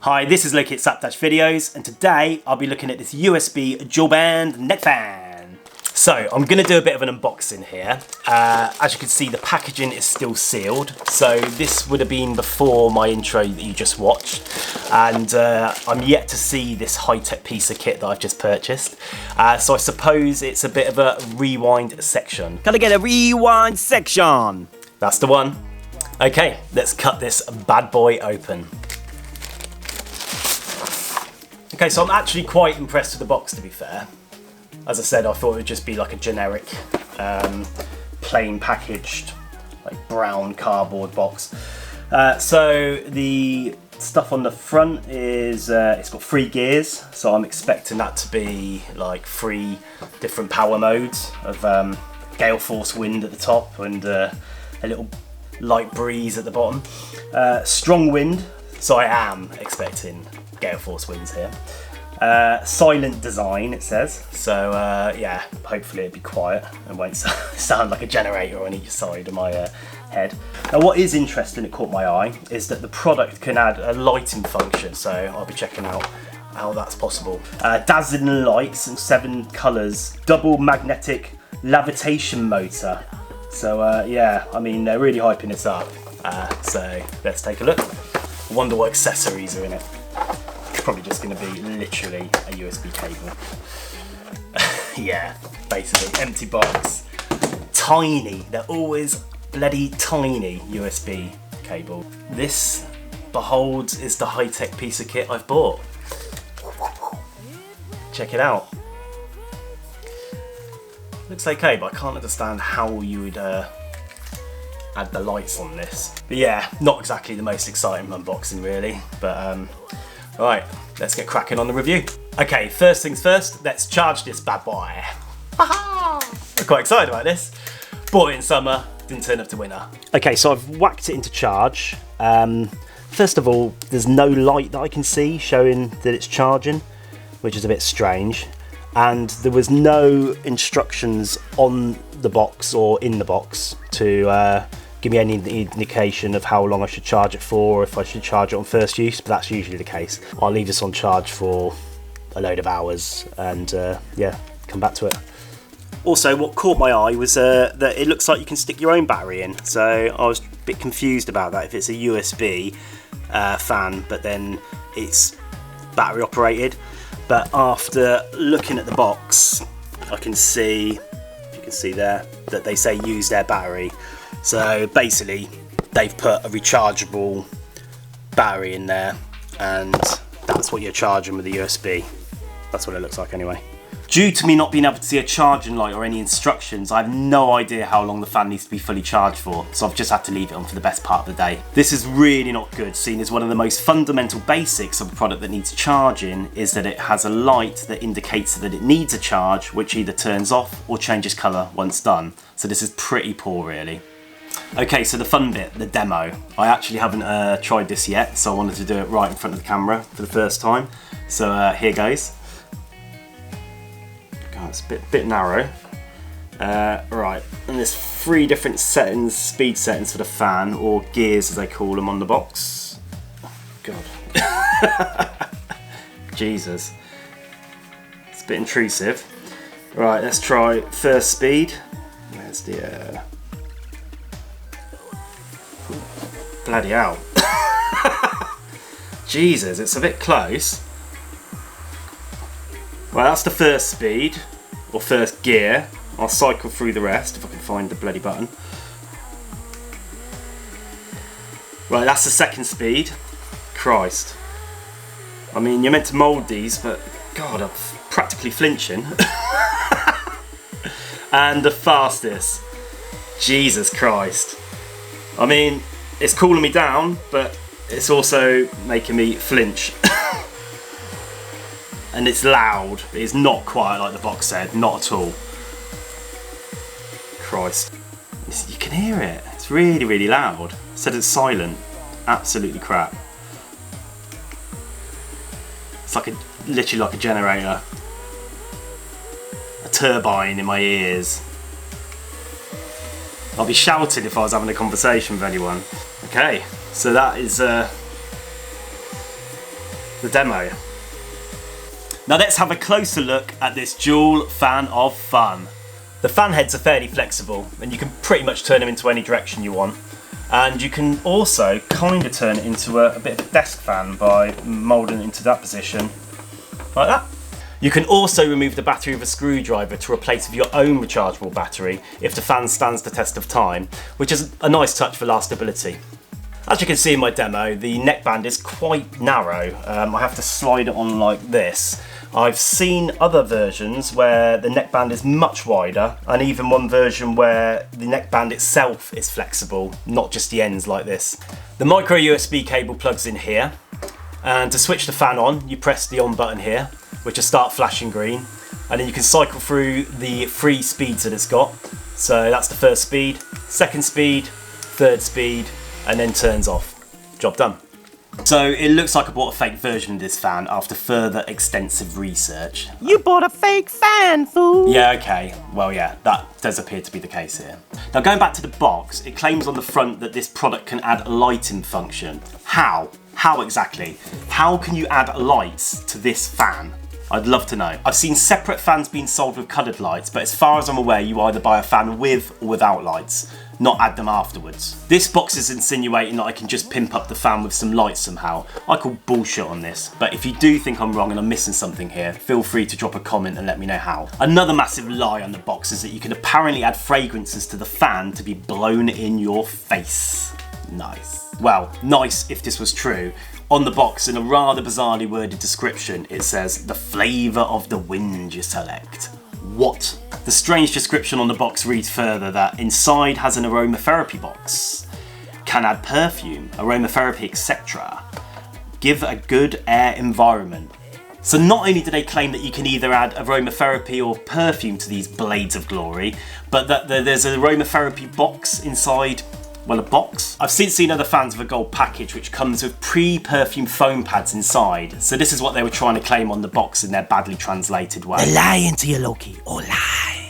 Hi, this is Loki at Slapdash Videos, and today I'll be looking at this USB Dual Band Neck Fan. So I'm going to do a bit of an unboxing here. As you can see, the packaging is still sealed. So this would have been before my intro that you just watched. And I'm yet to see this high-tech piece of kit that I've just purchased. So I suppose it's a bit of a rewind section. Can I get a rewind section? That's the one. Okay, let's cut this bad boy open. Okay, so I'm actually quite impressed with the box, to be fair. As I said, I thought it would just be like a generic, plain packaged, like brown cardboard box. So the stuff on the front is, it's got 3 gears, so I'm expecting that to be like 3 different power modes of gale force wind at the top and a little light breeze at the bottom. Strong wind, so I am expecting gale force winds here. Silent design, it says, so yeah, hopefully it'll be quiet and won't sound like a generator on each side of my head. Now what is interesting, it caught my eye, is that the product can add a lighting function, so I'll be checking out how that's possible. Dazzling lights and 7 colours, double magnetic levitation motor. So yeah, I mean, they're really hyping this up, so let's take a look. I wonder what accessories are in it. Probably just going to be literally a USB cable. Yeah, basically empty box. Tiny, they're always bloody tiny USB cable. This, behold, is the high-tech piece of kit I've bought. Check it out. Looks okay, but I can't understand how you would add the lights on this. But yeah, not exactly the most exciting unboxing really, but right, let's get cracking on the review. Okay, first things first, let's charge this bad boy. I'm quite excited about this. Bought it in summer, didn't turn up to winter. Okay, so I've whacked it into charge. First of all, there's no light that I can see showing that it's charging, which is a bit strange. And there was no instructions on the box or in the box to give me any indication of how long I should charge it for, or if I should charge it on first use, but that's usually the case. I'll leave this on charge for a load of hours and yeah, come back to it. Also, what caught my eye was that it looks like you can stick your own battery in, so I was a bit confused about that, if it's a USB fan, but then it's battery operated. But after looking at the box, I can see, if you can see there, that they say use their battery. So basically, they've put a rechargeable battery in there, and that's what you're charging with the USB. That's what it looks like anyway. Due to me not being able to see a charging light or any instructions, I have no idea how long the fan needs to be fully charged for, so I've just had to leave it on for the best part of the day. This is really not good, seeing as one of the most fundamental basics of a product that needs charging is that it has a light that indicates that it needs a charge, which either turns off or changes colour once done. So this is pretty poor really. Okay, so the fun bit, the demo. I actually haven't tried this yet, so I wanted to do it right in front of the camera for the first time. So here goes. God, it's a bit narrow. Right, and there's 3 different settings, speed settings for the fan, or gears as they call them on the box. Oh, God. Jesus. It's a bit intrusive. Right, let's try first speed. Where's the... Bloody hell. Jesus, it's a bit close. Well, that's the first speed, or first gear. I'll cycle through the rest if I can find the bloody button. Right, that's the second speed. Christ. I mean, you're meant to mould these, but God, I'm practically flinching. And the fastest. Jesus Christ. I mean, it's cooling me down, but it's also making me flinch. And it's loud. It's not quite like the box said, not at all. Christ. You can hear it. It's really, really loud. It said it's silent. Absolutely crap. It's like literally like a generator. A turbine in my ears. I'll be shouting if I was having a conversation with anyone. Okay, so that is the demo. Now let's have a closer look at this Dual Fan of Fun. The fan heads are fairly flexible and you can pretty much turn them into any direction you want. And you can also kind of turn it into a bit of a desk fan by moulding it into that position, like that. You can also remove the battery with a screwdriver to replace with your own rechargeable battery if the fan stands the test of time, which is a nice touch for lastability. As you can see in my demo, the neckband is quite narrow. I have to slide it on like this. I've seen other versions where the neckband is much wider, and even one version where the neckband itself is flexible, not just the ends like this. The micro USB cable plugs in here, and to switch the fan on, you press the on button here, which will start flashing green, and then you can cycle through the 3 speeds that it's got. So that's the first speed, second speed, third speed, and then turns off. Job done. So it looks like I bought a fake version of this fan after further extensive research. You bought a fake fan, fool! Yeah, okay. Well, yeah, that does appear to be the case here. Now going back to the box, it claims on the front that this product can add a lighting function. How? How exactly? How can you add lights to this fan? I'd love to know. I've seen separate fans being sold with coloured lights, but as far as I'm aware, you either buy a fan with or without lights, not add them afterwards. This box is insinuating that I can just pimp up the fan with some lights somehow. I call bullshit on this, but if you do think I'm wrong and I'm missing something here, feel free to drop a comment and let me know how. Another massive lie on the box is that you can apparently add fragrances to the fan to be blown in your face. Nice. Well, nice if this was true. On the box, in a rather bizarrely worded description, it says, the flavour of the wind you select. What? The strange description on the box reads further that inside has an aromatherapy box. Can add perfume, aromatherapy, etc. Give a good air environment. So not only do they claim that you can either add aromatherapy or perfume to these blades of glory, but that there's an aromatherapy box inside, well, a box. I've seen other fans of a gold package which comes with pre-perfumed foam pads inside. So this is what they were trying to claim on the box in their badly translated way. They're lying to you, Loki. All lies.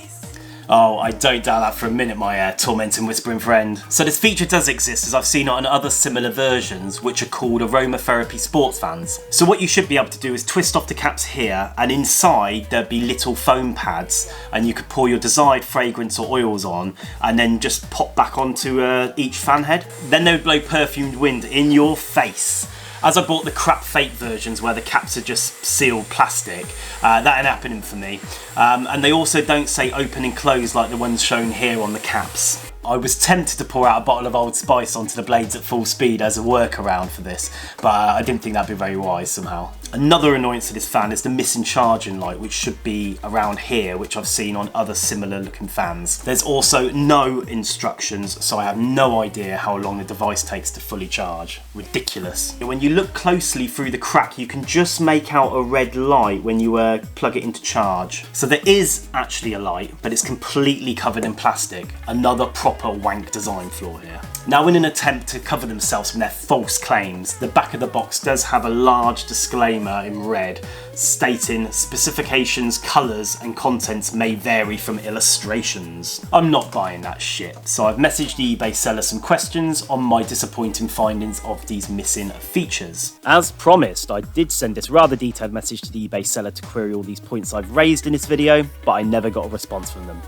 Oh, I don't doubt that for a minute, my tormenting whispering friend. So this feature does exist, as I've seen it on other similar versions, which are called aromatherapy sports fans. So what you should be able to do is twist off the caps here, and inside there'd be little foam pads, and you could pour your desired fragrance or oils on, and then just pop back onto each fan head. Then they would blow perfumed wind in your face. As I bought the crap fake versions where the caps are just sealed plastic, that ain't happening for me. And they also don't say open and close like the ones shown here on the caps. I was tempted to pour out a bottle of Old Spice onto the blades at full speed as a workaround for this, but I didn't think that'd be very wise somehow. Another annoyance to this fan is the missing charging light, which should be around here, which I've seen on other similar looking fans. There's also no instructions, so I have no idea how long the device takes to fully charge. Ridiculous. When you look closely through the crack, you can just make out a red light when you plug it into charge. So there is actually a light, but it's completely covered in plastic. Another proper wank design flaw here. Now, in an attempt to cover themselves from their false claims, the back of the box does have a large disclaimer in red stating specifications, colours and contents may vary from illustrations. I'm not buying that shit, so I've messaged the eBay seller some questions on my disappointing findings of these missing features. As promised, I did send this rather detailed message to the eBay seller to query all these points I've raised in this video, but I never got a response from them.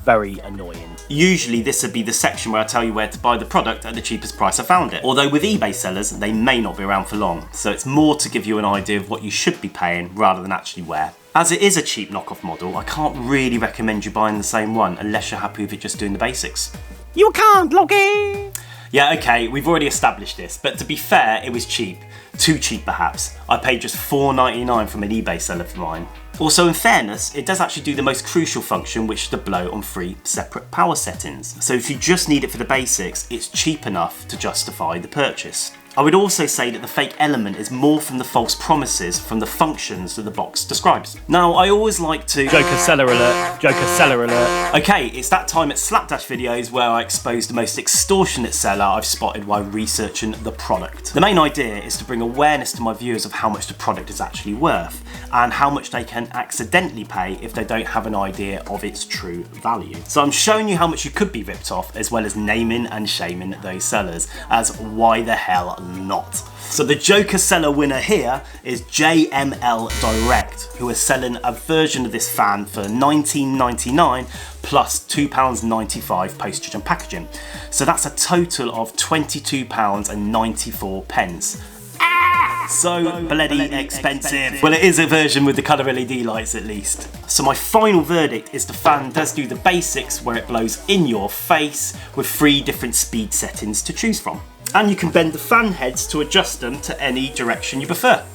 Very annoying. Usually this would be the section where I tell you where to buy the product at the cheapest price I found it. Although with eBay sellers, they may not be around for long, so it's more to give you an idea of what you should be paying rather than actually where. As it is a cheap knockoff model, I can't really recommend you buying the same one unless you're happy with it just doing the basics. You can't, Loki! Yeah, okay, we've already established this, but to be fair, it was cheap. Too cheap perhaps. I paid just $4.99 from an eBay seller for mine. Also, in fairness, it does actually do the most crucial function, which is to blow on 3 separate power settings. So if you just need it for the basics, it's cheap enough to justify the purchase. I would also say that the fake element is more from the false promises from the functions that the box describes. Now, I always like to... Joker seller alert, Joker seller alert. Okay, it's that time at Slapdash videos where I expose the most extortionate seller I've spotted while researching the product. The main idea is to bring awareness to my viewers of how much the product is actually worth and how much they can accidentally pay if they don't have an idea of its true value. So I'm showing you how much you could be ripped off, as well as naming and shaming those sellers, as why the hell not. So the Joker seller winner here is JML Direct, who are selling a version of this fan for $19.99 plus £2.95 postage and packaging. So that's a total of £22.94. So bloody expensive. Well, it is a version with the colour LED lights at least. So my final verdict is the fan does do the basics where it blows in your face with 3 different speed settings to choose from. And you can bend the fan heads to adjust them to any direction you prefer.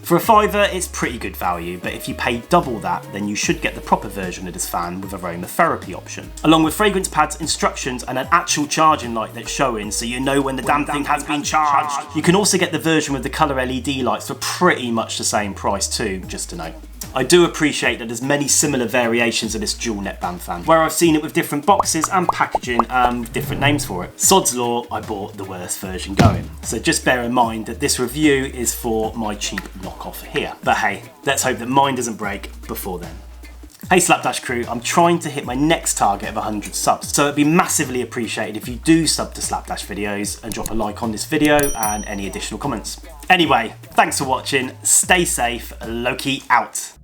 For a £5, it's pretty good value, but if you pay double that, then you should get the proper version of this fan with Aromatherapy option. Along with fragrance pads, instructions, and an actual charging light that's showing so you know when the damn thing has been charged. You can also get the version with the colour LED lights for pretty much the same price too, just to know. I do appreciate that there's many similar variations of this dual neckband fan, where I've seen it with different boxes and packaging and different names for it. Sod's law, I bought the worst version going. So just bear in mind that this review is for my cheap knockoff here. But hey, let's hope that mine doesn't break before then. Hey Slapdash crew, I'm trying to hit my next target of 100 subs, so it'd be massively appreciated if you do sub to Slapdash videos and drop a like on this video and any additional comments. Anyway, thanks for watching, stay safe, Loki out.